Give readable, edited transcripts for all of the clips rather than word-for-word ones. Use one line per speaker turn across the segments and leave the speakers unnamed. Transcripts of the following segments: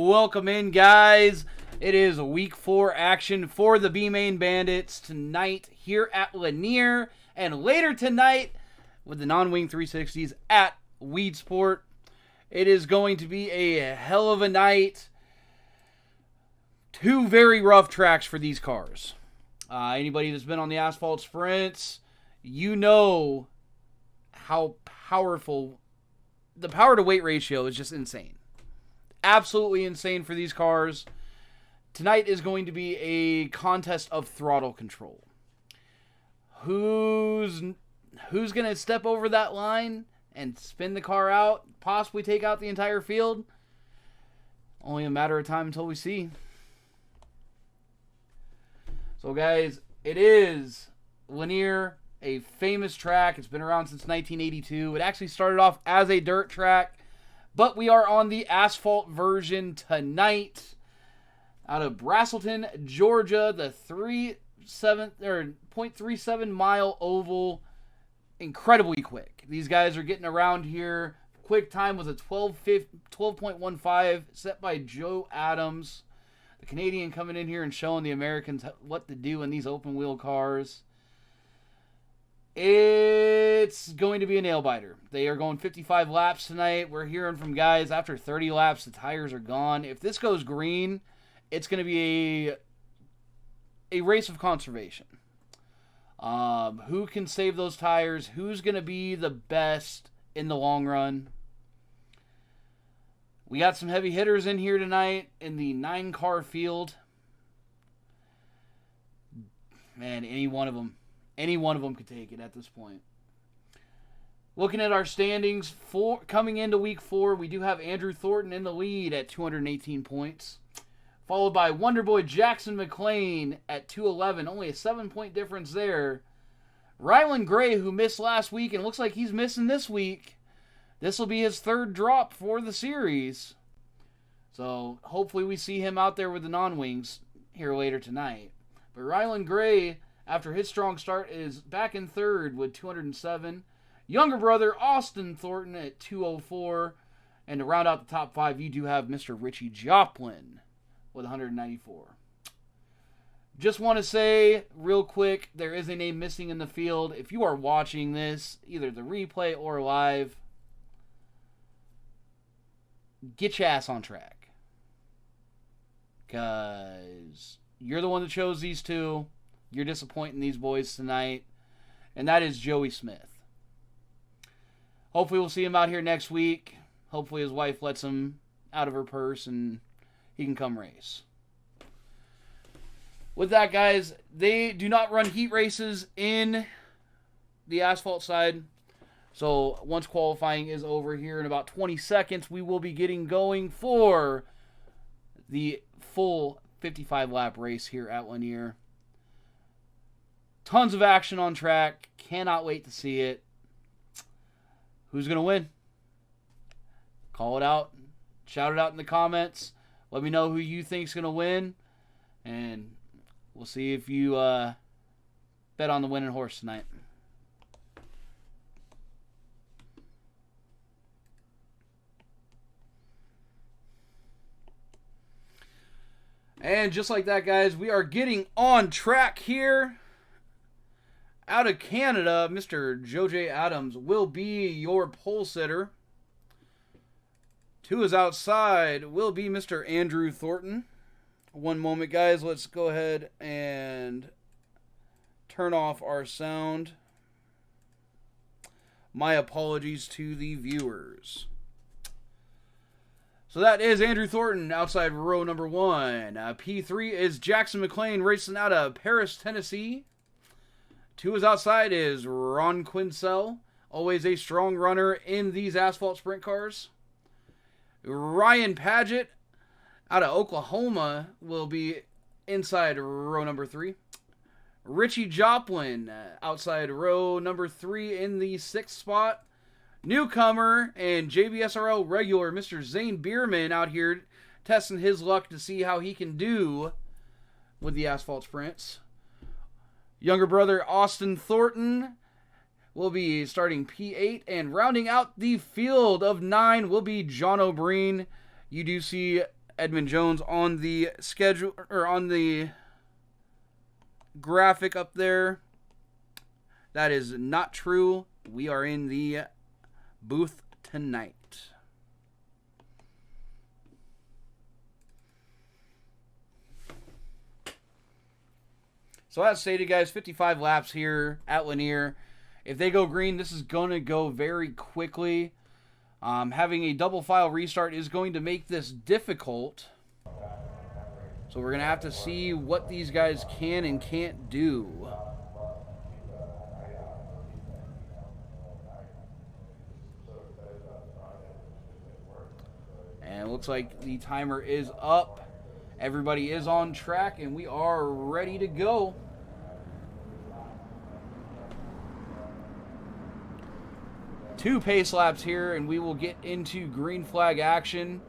welcome in, guys. It is week 4 action for the B-Main Bandits tonight here at Lanier, and later tonight with the non-wing 360s at Weed Sport. It is going to be a hell of a night. 2 very rough tracks for these cars. Anybody that's been on the Asphalt sprints, you know how powerful the power to weight ratio is. Just insane. Absolutely insane for these cars. Tonight is going to be a contest of throttle control. Who's going to step over that line and spin the car out, possibly take out the entire field? Only a matter of time until we see. So guys, it is Lanier, a famous track. It's been around since 1982. It actually started off as a dirt track, but we are on the asphalt version tonight. Out of Braselton, Georgia, the 0.37 mile oval, incredibly quick. These guys are getting around here. Quick time was a 12.15 set by Joe Adams. The Canadian coming in here and showing the Americans what to do in these open wheel cars. It's going to be a nail biter. They are going 55 laps tonight. We're hearing from guys after 30 laps the tires are gone. If this goes green, it's going to be a race of conservation. Who can save those tires? Who's going to be the best in the long run? We got some heavy hitters in here tonight in the 9-car field. Man, any one of them could take it at this point. Looking at our standings, coming into week 4, we do have Andrew Thornton in the lead at 218 points. Followed by Wonderboy Jackson McLean at 211. Only a 7-point difference there. Rylan Gray, who missed last week and looks like he's missing this week. This will be his 3rd drop for the series. So hopefully we see him out there with the non-wings here later tonight. But Rylan Gray, after his strong start, is back in 3rd with 207. Younger brother Austin Thornton at 204. And to round out the top 5, you do have Mr. Richie Joplin with 194. Just want to say real quick, there is a name missing in the field. If you are watching this, either the replay or live, get your ass on track. Because you're the one that chose these 2. You're disappointing these boys tonight. And that is Joey Smith. Hopefully we'll see him out here next week. Hopefully his wife lets him out of her purse and he can come race. With that, guys, they do not run heat races in the asphalt side. So once qualifying is over here in about 20 seconds, we will be getting going for the full 55-lap race here at Lanier. Tons of action on track. Cannot wait to see it. Who's going to win? Call it out. Shout it out in the comments. Let me know who you think's going to win. And we'll see if you bet on the winning horse tonight. And just like that, guys, we are getting on track here. Out of Canada, Mr. Joe J. Adams will be your pole sitter. 2 is outside, will be Mr. Andrew Thornton. One moment, guys. Let's go ahead and turn off our sound. My apologies to the viewers. So that is Andrew Thornton outside row number 1. P3 is Jackson McLean racing out of Paris, Tennessee. 2 is outside is Ron Quincell. Always a strong runner in these asphalt sprint cars. Ryan Paget out of Oklahoma will be inside row number 3. Richie Joplin outside row number 3 in the 6th spot. Newcomer and JBSRL regular Mr. Zane Bierman out here testing his luck to see how he can do with the asphalt sprints. Younger brother Austin Thornton will be starting P8, and rounding out the field of 9 will be John O'Brien. You do see Edmund Jones on the schedule, or on the graphic up there. That is not true. We are in the booth tonight. So as stated, guys, 55 laps here at Lanier. If they go green, this is going to go very quickly. Having a double file restart is going to make this difficult. So we're going to have to see what these guys can and can't do. And it looks like the timer is up. Everybody is on track, and we are ready to go. Two pace laps here, and we will get into green flag action.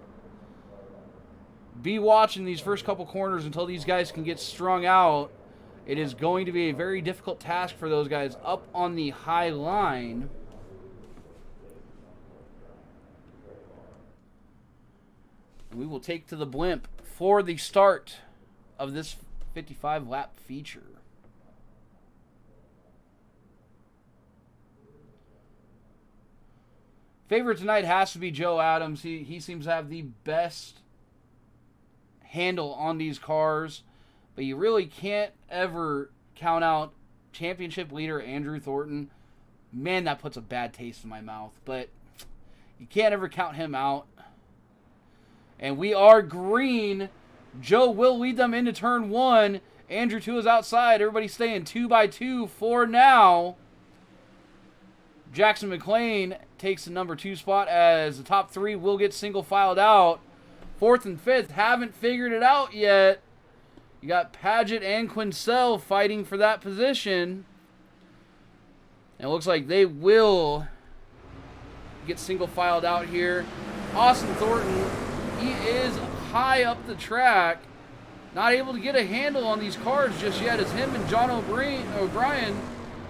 Be watching these first couple corners until these guys can get strung out. It is going to be a very difficult task for those guys up on the high line. And we will take to the blimp for the start of this 55 lap feature. Favorite tonight has to be Joe Adams. He seems to have the best handle on these cars, but you really can't ever count out championship leader Andrew Thornton. Man, that puts a bad taste in my mouth, but you can't ever count him out. And we are green. Joe will lead them into turn one. Andrew 2 is outside. Everybody staying 2 by 2 for now. Jackson McLean takes the number 2 spot as the top 3 will get single filed out. 4th and 5th haven't figured it out yet. You got Paget and Quincell fighting for that position. And it looks like they will get single filed out here. Austin Thornton, he is high up the track. Not able to get a handle on these cars just yet as him and John O'Brien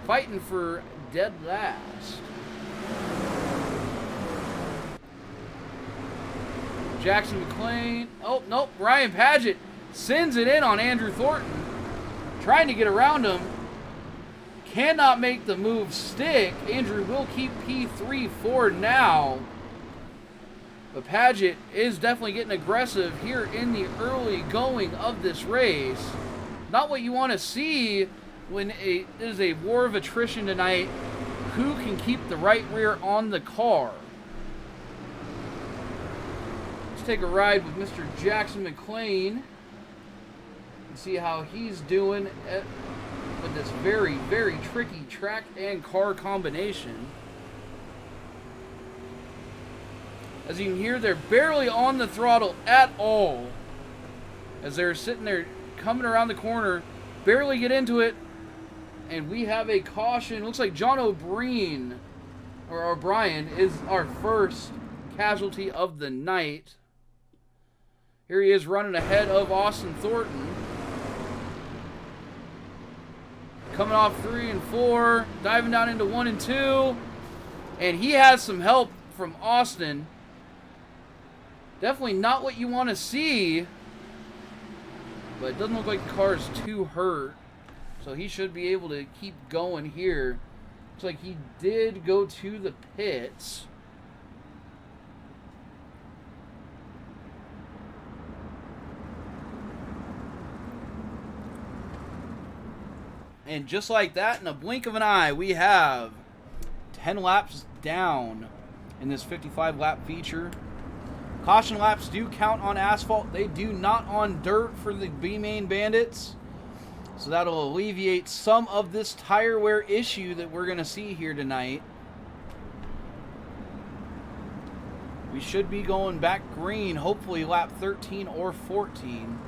fighting for dead last. Jackson McLean. Oh, nope. Ryan Paget sends it in on Andrew Thornton. Trying to get around him. Cannot make the move stick. Andrew will keep P3 for now. But Paget is definitely getting aggressive here in the early going of this race. Not what you want to see when it is a war of attrition tonight. Who can keep the right rear on the car? Let's take a ride with Mr. Jackson McLean and see how he's doing with this very, very tricky track and car combination. As you can hear, they're barely on the throttle at all. As they're sitting there coming around the corner, barely get into it. And we have a caution. Looks like John O'Brien is our first casualty of the night. Here he is running ahead of Austin Thornton. Coming off 3 and 4, diving down into 1 and 2. And he has some help from Austin. Definitely not what you want to see. But it doesn't look like the car is too hurt. So he should be able to keep going here. Looks like he did go to the pits. And just like that, in a blink of an eye, we have 10 laps down in this 55 lap feature. Caution laps do count on asphalt. They do not on dirt for the B-Main Bandits. So that'll alleviate some of this tire wear issue that we're going to see here tonight. We should be going back green, hopefully lap 13 or 14.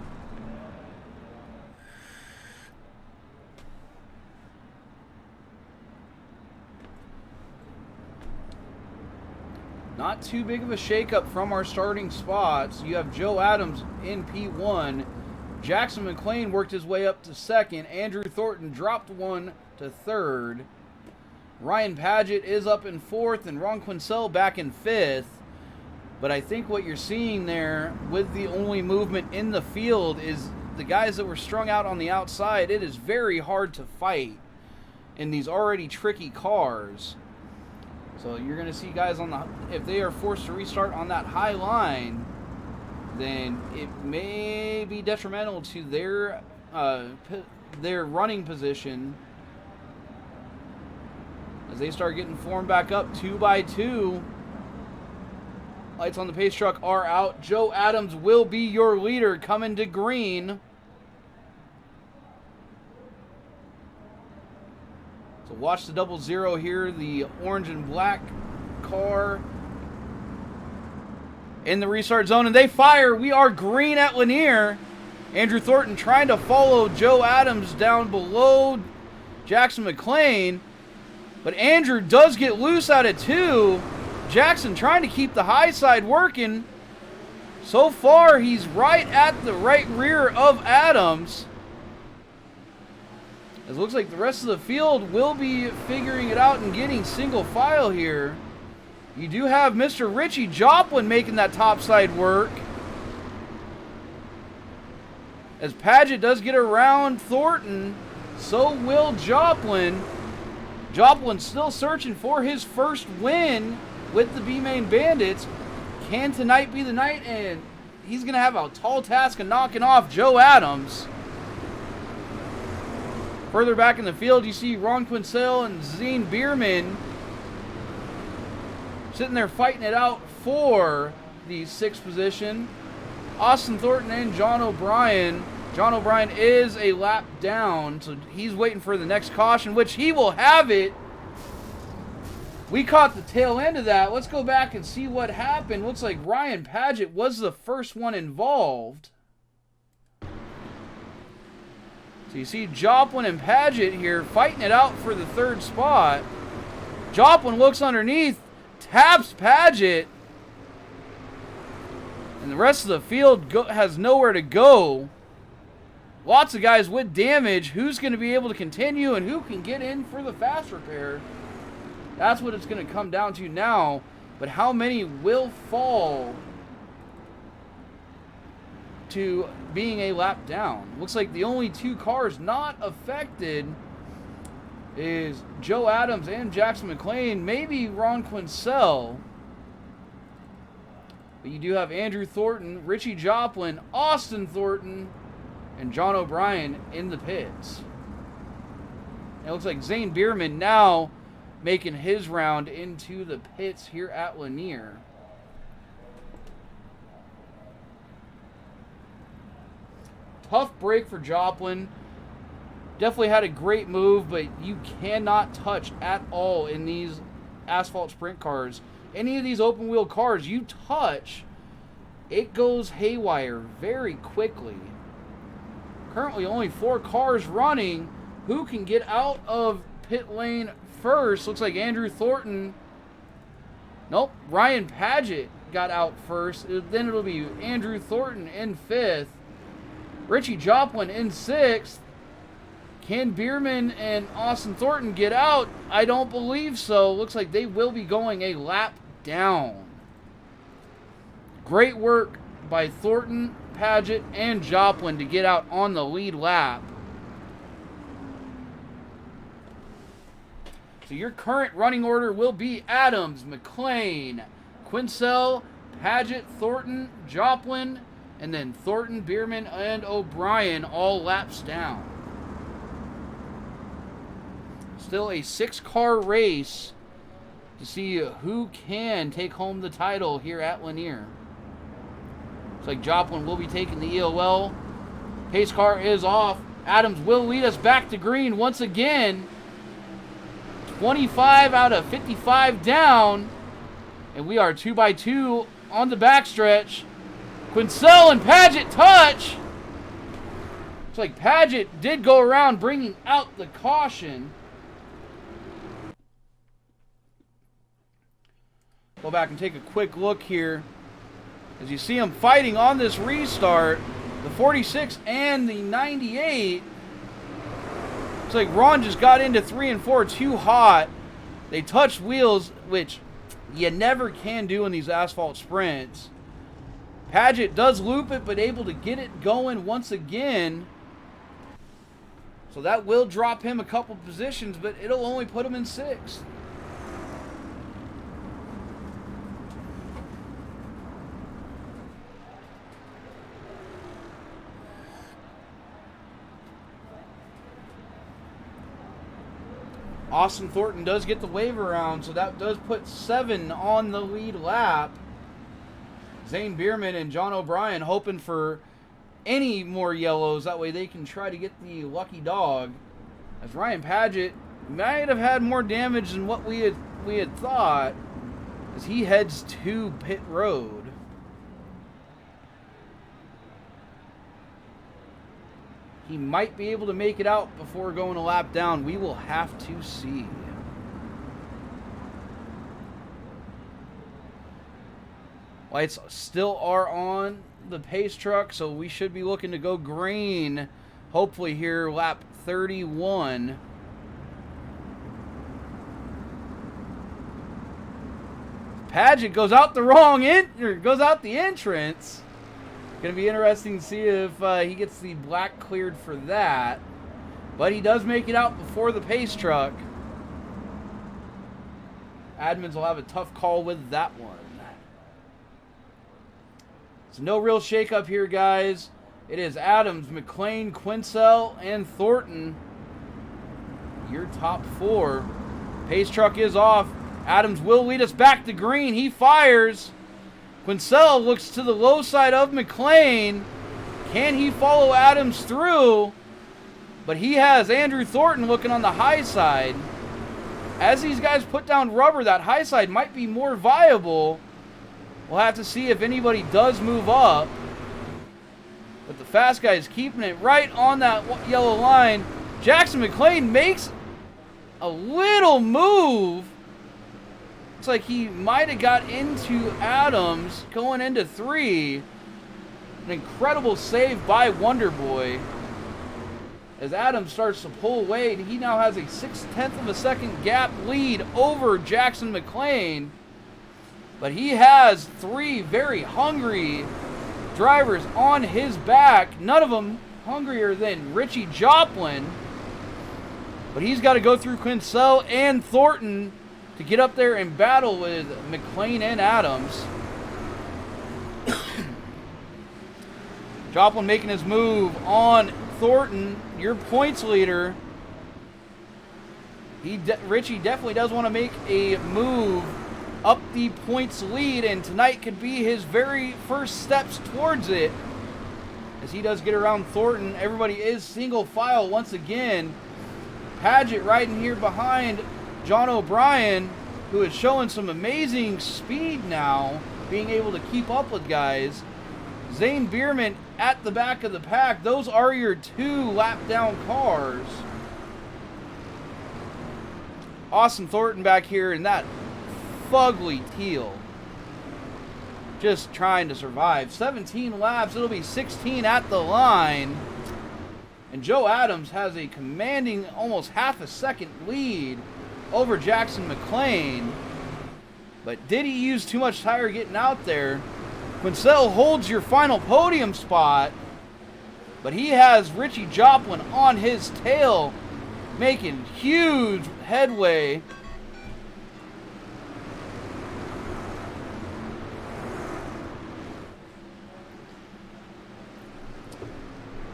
Not too big of a shakeup from our starting spots. You have Joe Adams in P1. Jackson McLean worked his way up to 2nd. Andrew Thornton dropped 1 to 3rd. Ryan Paget is up in 4th, and Ron Quincell back in 5th. But I think what you're seeing there with the only movement in the field is the guys that were strung out on the outside. It is very hard to fight in these already tricky cars. So you're going to see guys on the, if they are forced to restart on that high line, then it may be detrimental to their running position as they start getting formed back up 2 by 2. Lights on the pace truck are out. Joe Adams will be your leader coming to green. So watch the 00 here, the orange and black car in the restart zone, and they fire. We are green at Lanier. Andrew Thornton trying to follow Joe Adams down below Jackson McLean, but Andrew does get loose out of 2. Jackson trying to keep the high side working. So far, he's right at the right rear of Adams. It looks like the rest of the field will be figuring it out and getting single file here. You do have Mr. Richie Joplin making that top side work, as Paget does get around Thornton, so will Joplin. Joplin still searching for his first win with the B-Main Bandits. Can tonight be the night? And he's going to have a tall task of knocking off Joe Adams. Further back in the field, you see Ron Quincell and Zane Bierman sitting there fighting it out for the 6th position. Austin Thornton and John O'Brien. John O'Brien is a lap down, so he's waiting for the next caution, which he will have it. We caught the tail end of that. Let's go back and see what happened. Looks like Ryan Paget was the first one involved. So you see Joplin and Paget here fighting it out for the 3rd spot. Joplin looks underneath, taps Paget, and the rest of the field has nowhere to go. Lots of guys with damage. Who's going to be able to continue and who can get in for the fast repair? That's what it's going to come down to now. But how many will fall to being a lap down? Looks like the only 2 cars not affected is Joe Adams and Jackson McLean, maybe Ron Quincell. But you do have Andrew Thornton, Richie Joplin, Austin Thornton, and John O'Brien in the pits. It looks like Zane Bierman now making his round into the pits here at Lanier. Tough break for Joplin. Definitely had a great move, but you cannot touch at all in these asphalt sprint cars. Any of these open wheel cars you touch, it goes haywire very quickly. Currently only 4 cars running. Who can get out of pit lane first? Looks like Andrew Thornton. Nope, Ryan Paget got out first. Then it'll be Andrew Thornton in 5th. Richie Joplin in 6th. Can Bierman and Austin Thornton get out? I don't believe so. Looks like they will be going a lap down. Great work by Thornton, Paget, and Joplin to get out on the lead lap. So your current running order will be Adams, McLean, Quincell, Paget, Thornton, Joplin, and then Thornton, Bierman, and O'Brien all laps down. Still a 6-car race to see who can take home the title here at Lanier. Looks like Joplin will be taking the EOL. Pace car is off. Adams will lead us back to green once again. 25 out of 55 down. And we are 2 by 2 on the backstretch. Quincell and Paget touch. Looks like Paget did go around bringing out the caution. Go back and take a quick look here. As you see them fighting on this restart, the 46 and the 98. Looks like Ron just got into 3 and 4 too hot. They touched wheels, which you never can do in these asphalt sprints. Paget does loop it, but able to get it going once again. So that will drop him a couple positions, but it'll only put him in 6th. Austin Thornton does get the wave around, so that does put 7 on the lead lap. Zane Bierman and John O'Brien hoping for any more yellows. That way they can try to get the lucky dog. As Ryan Paget might have had more damage than what we had thought, as he heads to pit road. He might be able to make it out before going a lap down. We will have to see. Lights still are on the pace truck, so we should be looking to go green, hopefully here lap 31. Paget goes out the goes out the entrance. Going to be interesting to see if he gets the black cleared for that. But he does make it out before the pace truck. Admins will have a tough call with that one. So no real shakeup here, guys. It is Adams, McLean, Quincell, and Thornton. Your top 4. Pace truck is off. Adams will lead us back to green. He fires. Quincell looks to the low side of McLean. Can he follow Adams through? But he has Andrew Thornton looking on the high side. As these guys put down rubber, that high side might be more viable. We'll have to see if anybody does move up. But the fast guy is keeping it right on that yellow line. Jackson McLean makes a little move. Looks like he might have got into Adams going into 3. An incredible save by Wonderboy. As Adams starts to pull away, he now has a 0.6 of a second gap lead over Jackson McLean. But he has 3 very hungry drivers on his back. None of them hungrier than Richie Joplin. But he's got to go through Quincell and Thornton to get up there and battle with McLean and Adams. Joplin making his move on Thornton, your points leader. Richie definitely does want to make a move up the points lead, and tonight could be his very first steps towards it. As he does get around Thornton, everybody is single file once again. Paget riding here behind John O'Brien, who is showing some amazing speed now, being able to keep up with guys. Zane Bierman at the back of the pack. Those are your 2 lap down cars. Austin Thornton back here in that fugly teal. Just trying to survive. 17 laps. It'll be 16 at the line. And Joe Adams has a commanding almost half a second lead over Jackson McLean. But did he use too much tire getting out there? Quincell holds your final podium spot. But he has Richie Joplin on his tail, making huge headway.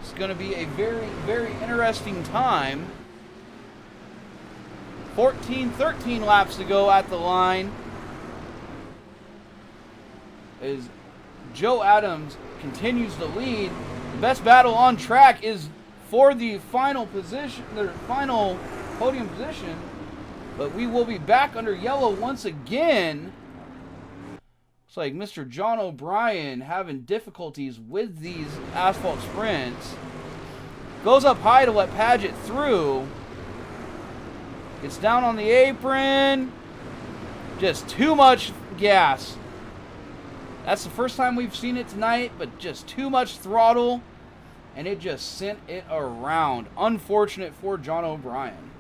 It's going to be a very, very interesting time. 13 laps to go at the line. As Joe Adams continues to lead. The best battle on track is for the final position, the final podium position. But we will be back under yellow once again. Looks like Mr. John O'Brien having difficulties with these asphalt sprints. Goes up high to let Paget through. Gets down on the apron. Just too much gas. That's the first time we've seen it tonight, but just too much throttle. And it just sent it around. Unfortunate for John O'Brien.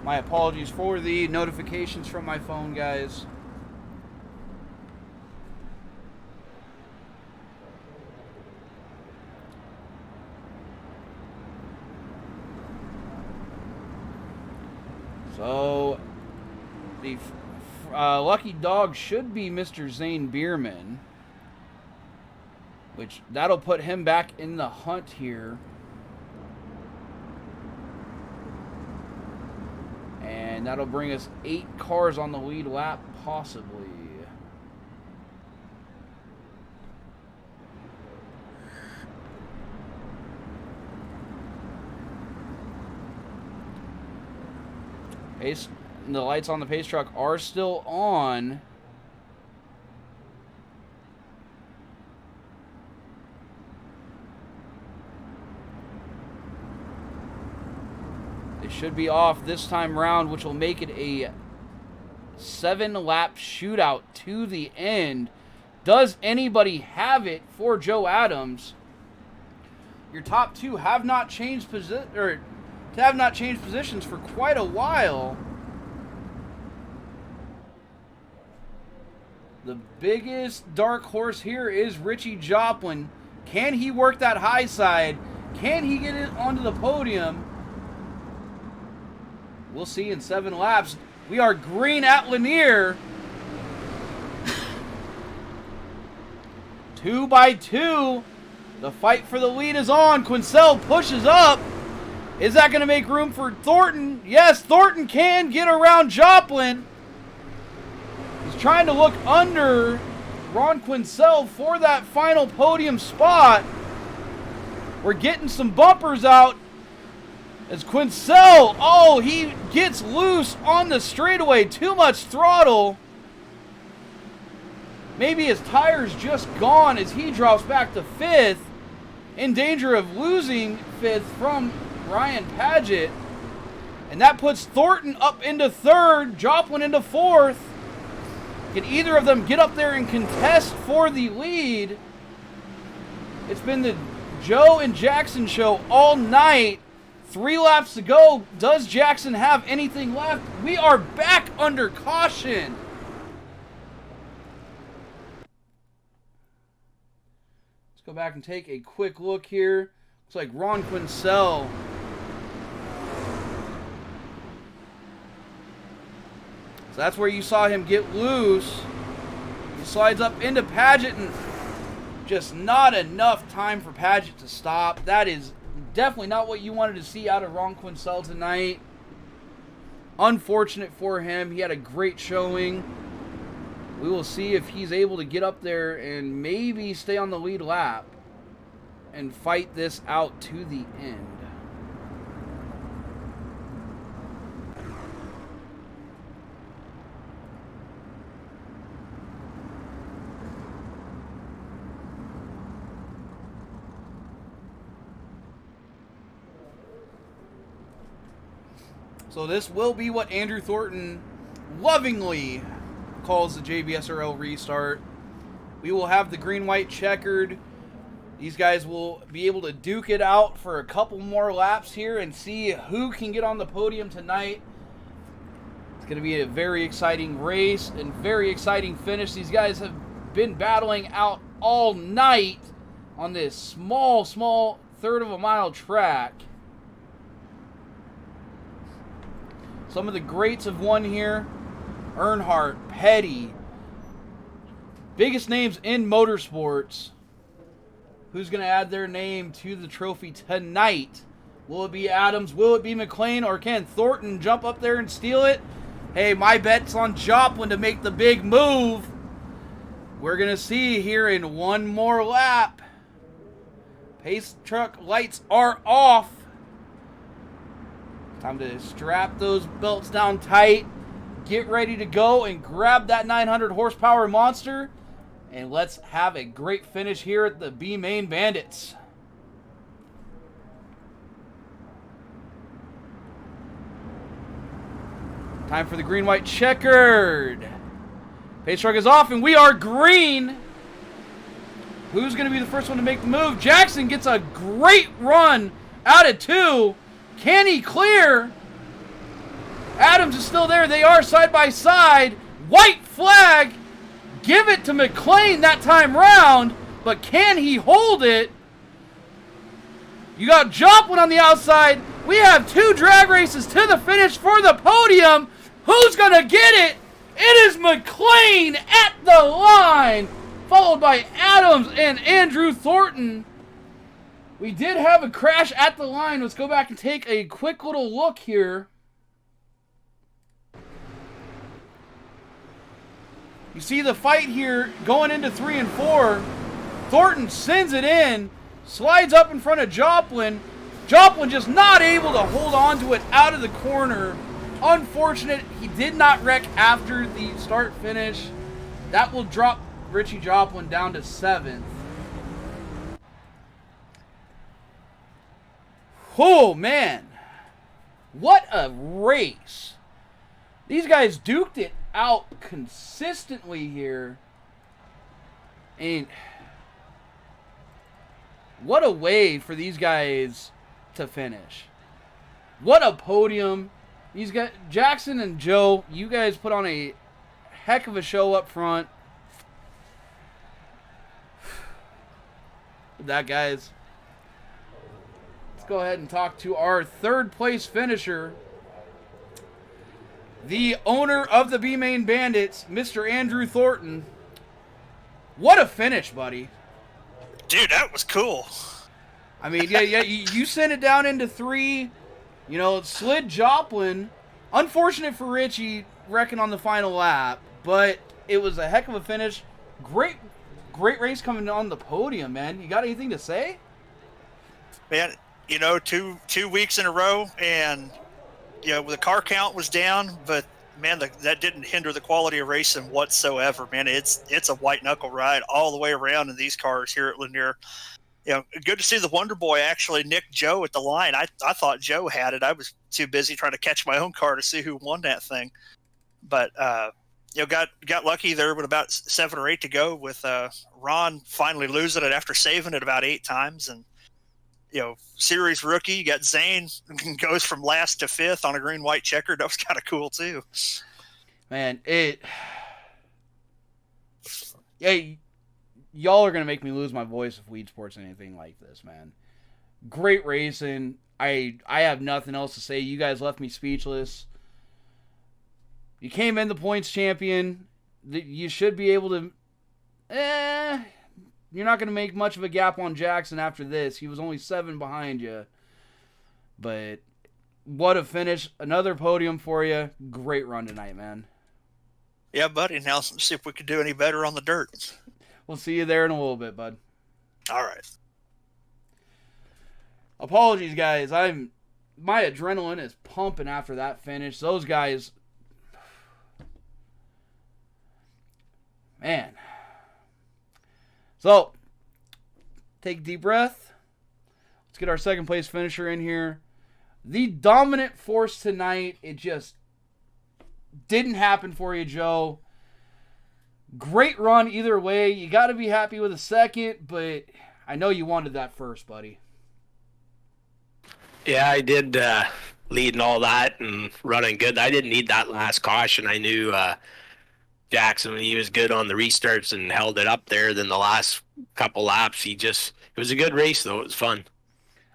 My apologies for the notifications from my phone, guys. So, the lucky dog should be Mr. Zane Bierman, which that'll put him back in the hunt here. And that'll bring us 8 cars on the lead lap, possibly. The lights on the pace truck are still on. They should be off this time round, which will make it a 7-lap shootout to the end. Does anybody have it for Joe Adams? Your top 2 have not changed positions for quite a while. The biggest dark horse here is Richie Joplin. Can he work that high side? Can he get it onto the podium? We'll see in 7 laps. We are green at Lanier. 2 by 2. The fight for the lead is on. Quincell pushes up. Is that going to make room for Thornton? Yes, Thornton can get around Joplin. He's trying to look under Ron Quincell for that final podium spot. We're getting some bumpers out as Quincell, oh, he gets loose on the straightaway. Too much throttle. Maybe his tire's just gone as he drops back to 5th. In danger of losing 5th from Ryan Paget. And that puts Thornton up into 3rd, Joplin into 4th. Can either of them get up there and contest for the lead? It's been the Joe and Jackson show all night. 3 laps to go. Does Jackson have anything left? We are back under caution. Let's go back and take a quick look here. Looks like Ron Quincell. So that's where you saw him get loose. He slides up into Paget and just not enough time for Paget to stop. That is definitely not what you wanted to see out of Ron Quincell tonight. Unfortunate for him. He had a great showing. We will see if he's able to get up there and maybe stay on the lead lap and fight this out to the end. So this will be what Andrew Thornton lovingly calls the JBSRL restart. We will have the green-white checkered. These guys will be able to duke it out for a couple more laps here and see who can get on the podium tonight. It's going to be a very exciting race and very exciting finish. These guys have been battling out all night on this small 1/3 of a mile track. Some of the greats have won here. Earnhardt, Petty. Biggest names in motorsports. Who's going to add their name to the trophy tonight? Will it be Adams? Will it be McLean? Or can Thornton jump up there and steal it? Hey, my bet's on Joplin to make the big move. We're going to see here in one more lap. Pace truck lights are off. Time to strap those belts down tight, get ready to go and grab that 900 horsepower monster, and let's have a great finish here at the B-Main Bandits. Time for the green-white checkered. Pace truck is off and we are green. Who's going to be the first one to make the move? Jackson gets a great run out of 2. Can he clear? Adams is still there. They are side by side. White flag. Give it to McLean that time round. But can he hold it? You got Joplin on the outside. We have 2 drag races to the finish for the podium. Who's going to get it? It is McLean at the line, followed by Adams and Andrew Thornton. We did have a crash at the line. Let's go back and take a quick little look here. You see the fight here going into 3 and 4. Thornton sends it in, slides up in front of Joplin. Joplin just not able to hold on to it out of the corner. Unfortunate, he did not wreck after the start finish. That will drop Richie Joplin down to 7th. Oh, man. What a race. These guys duked it out consistently here. And what a way for these guys to finish. What a podium. These guys, Jackson and Joe, you guys put on a heck of a show up front. That, guys. Let's go ahead and talk to our 3rd place finisher, the owner of the B-Main Bandits, Mr. Andrew Thornton. What a finish, buddy.
Dude, that was cool.
I mean, yeah, you sent it down into 3. You know, it slid Joplin. Unfortunate for Richie wrecking on the final lap, but it was a heck of a finish. Great race coming on the podium, man. You got anything to say?
Man, you know, two weeks in a row, and you know, the car count was down, but man, that didn't hinder the quality of racing whatsoever. Man, it's a white knuckle ride all the way around in these cars here at Lanier. You know, good to see the Wonder Boy actually nick Joe at the line. I thought Joe had it. I was too busy trying to catch my own car to see who won that thing. But you know, got lucky there with about 7 or 8 to go, with Ron finally losing it after saving it about 8 times. And you know, series rookie, you got Zane goes from last to 5th on a green-white checker. That was kind of cool too.
Man, y'all are going to make me lose my voice if Weed Sports anything like this, man. Great racing. I have nothing else to say. You guys left me speechless. You came in the points champion. You should be able to... You're not going to make much of a gap on Jackson after this. He was only 7 behind you. But what a finish. Another podium for you. Great run tonight, man.
Yeah, buddy. Now let's see if we can do any better on the dirt.
We'll see you there in a little bit, bud.
All right.
Apologies, guys. My adrenaline is pumping after that finish. Those guys... Man. So, take a deep breath. Let's get our 2nd place finisher in here. The dominant force tonight. It just didn't happen for you, Joe. Great run either way. You got to be happy with a 2nd, but I know you wanted that 1st, buddy.
Yeah, I did lead and all that and running good. I didn't need that last caution. I knew Jackson, when he was good on the restarts and held it up there, then the last couple laps, it was a good race, though. It was fun.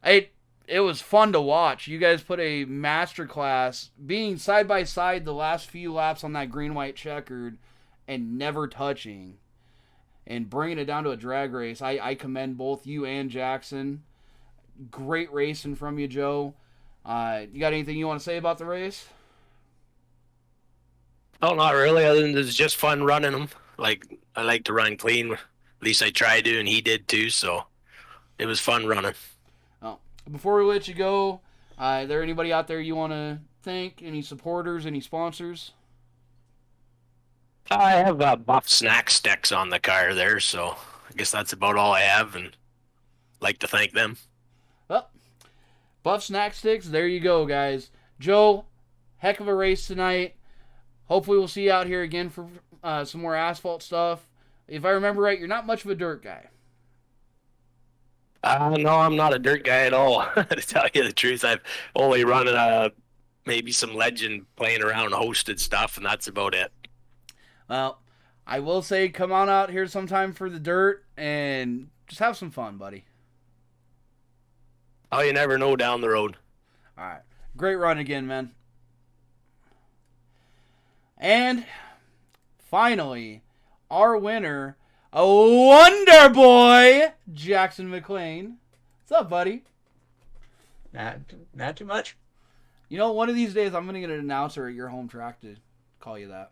It was fun to watch. You guys put a masterclass, being side by side the last few laps on that green-white checkered and never touching and bringing it down to a drag race. I commend both you and Jackson. Great racing from you, Joe. You got anything you want to say about the race?
Oh, not really, other than it's just fun running them. Like, I like to run clean. At least I try to, and he did too, so it was fun running.
Oh, before we let you go, is there anybody out there you want to thank? Any supporters, any sponsors?
I have Buff Snack Sticks on the car there, so I guess that's about all I have, and like to thank them.
Well, Buff Snack Sticks, there you go, guys. Joe, heck of a race tonight. Hopefully we'll see you out here again for some more asphalt stuff. If I remember right, you're not much of a dirt guy.
No, I'm not a dirt guy at all. To tell you the truth, I've only run maybe some legend playing around hosted stuff, and that's about it.
Well, I will say, come on out here sometime for the dirt and just have some fun, buddy.
Oh, you never know down the road.
All right. Great run again, man. And finally, our winner, a Wonder Boy, Jackson McLean. What's up, buddy?
Not too much.
You know, one of these days I'm going to get an announcer at your home track to call you that.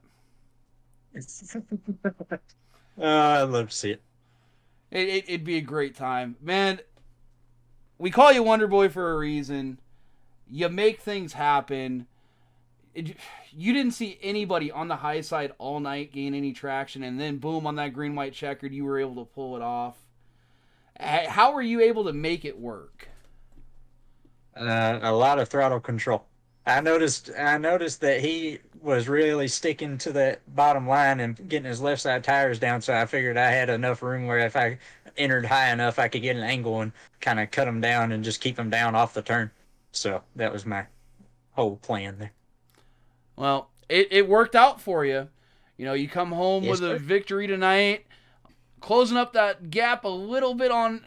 I'd love to see it.
It'd be a great time. Man, we call you Wonder Boy for a reason. You make things happen. You didn't see anybody on the high side all night gain any traction, and then boom, on that green-white checkered, you were able to pull it off. How were you able to make it work?
A lot of throttle control. I noticed that he was really sticking to the bottom line and getting his left side tires down, so I figured I had enough room where if I entered high enough, I could get an angle and kind of cut him down and just keep him down off the turn. So that was my whole plan there.
Well, it worked out for you. You know, you come home with a victory tonight, closing up that gap a little bit on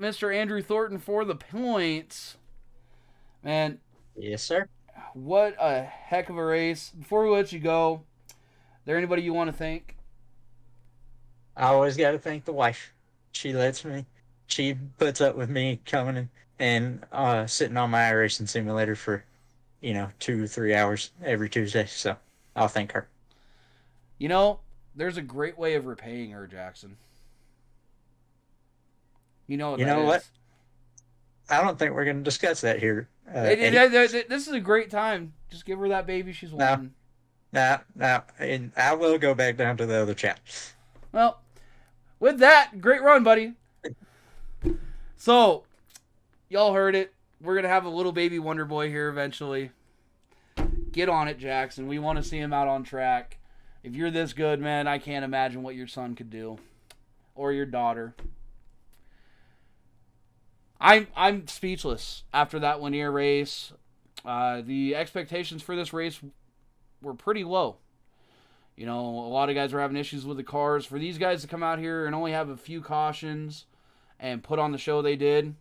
Mr. Andrew Thornton for the points. Man.
Yes, sir.
What a heck of a race. Before we let you go, is there anybody you want to thank?
I always got to thank the wife. She puts up with me coming and sitting on my iRacing simulator for, 2 or 3 hours every Tuesday. So I'll thank her.
You know, there's a great way of repaying her, Jackson. You know what?
I don't think we're going to discuss that here.
This is a great time. Just give her that baby she's wanting.
No. And I will go back down to the other chat.
Well, with that, great run, buddy. So, y'all heard it. We're going to have a little baby Wonder Boy here eventually. Get on it, Jackson. We want to see him out on track. If you're this good, man, I can't imagine what your son could do. Or your daughter. I'm speechless after that Lanier race. The expectations for this race were pretty low. You know, a lot of guys were having issues with the cars. For these guys to come out here and only have a few cautions and put on the show they did,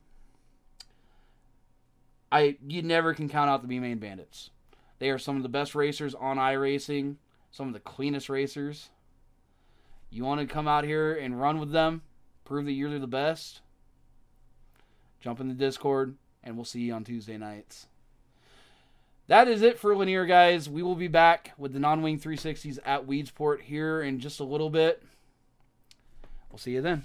you never can count out the B-Main Bandits. They are some of the best racers on iRacing, some of the cleanest racers. You want to come out here and run with them, prove that you're the best? Jump in the Discord, and we'll see you on Tuesday nights. That is it for Lanier, guys. We will be back with the non-wing 360s at Weedsport here in just a little bit. We'll see you then.